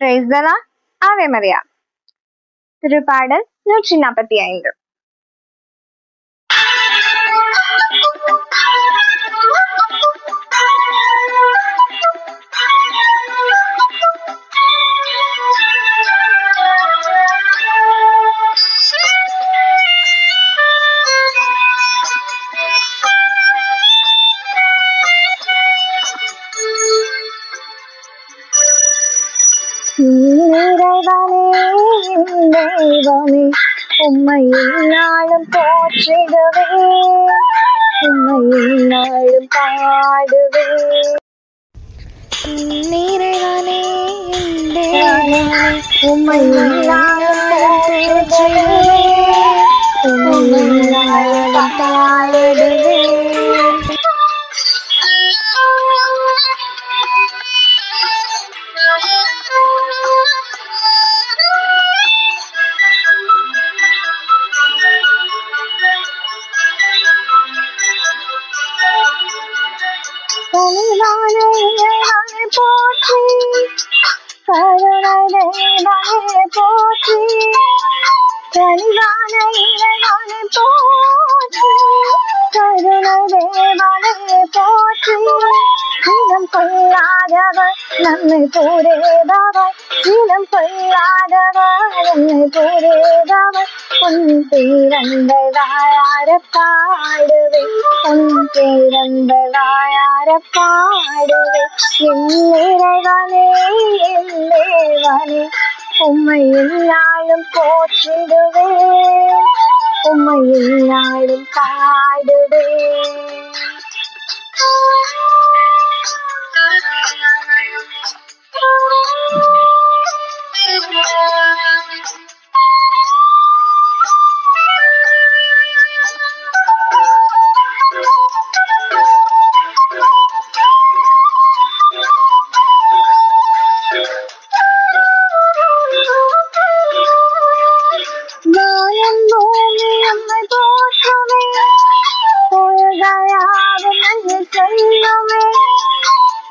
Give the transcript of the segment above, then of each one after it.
Praise the Lord. Ave Maria. திருப்பாடல் 145. தெய்வமே உம்மை நாளும் போற்றிடுவே, உம்மை நாளும் பாடுவே. நிறைவானே உம்மை நாளும் போற்றிடுவே, உம்மை நாளும் பாடுவே. கனிவானை போற்றி, கருணையை போற்றி, கனிவானை போற்றி, கருணை போற்றி. சீலம் கொள்ளாதவர் நம்மை கூறேதவர், சீலம் கொள்ளாதவர் நம்மை கூறேதவர். உன் பேரந்த வாயார பாடுவே, உன் பேரந்த வாயார பாடுவே. என் இறைவனே என் தேவனே உம்மை எந்நாளும் போற்றிடுவே, உம்மை எந்நாளும் பாடுவே.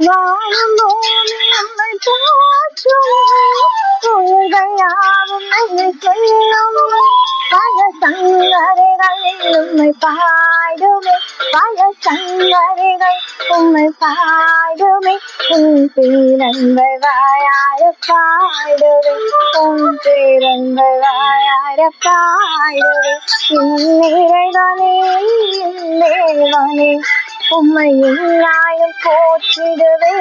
வானம் பூமி நம்மை போற்றுமே, கோயில்களாவும் நம்மை சொல்லுமே. பல சங்கரைகள் உம்மை பாடுமே, பல சங்கரைகள் உம்மை பாடுமே. உன் பேரன்பை வாயார பாடுவே, உன் பேரன்பை வாயார பாடுவே. இறைவனே தேவனே உம்மை எந்நாளும் போற்றிடுவே,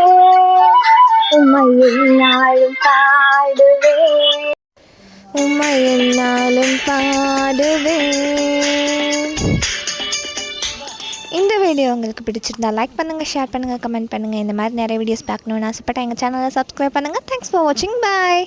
உம்மை எந்நாளும் பாடுவே, உம்மை எந்நாளும் பாடுவே. இந்த வீடியோ உங்களுக்கு பிடிச்சிருந்தா லைக் பண்ணுங்கள், ஷேர் பண்ணுங்கள், கமெண்ட் பண்ணுங்கள். இந்த மாதிரி நிறைய வீடியோஸ் பார்க்கணுன்னு ஆசைப்பட்டா எங்கள் சேனலை சப்ஸ்கிரைப் பண்ணுங்கள். தேங்க்ஸ் ஃபார் வாட்சிங். பாய்.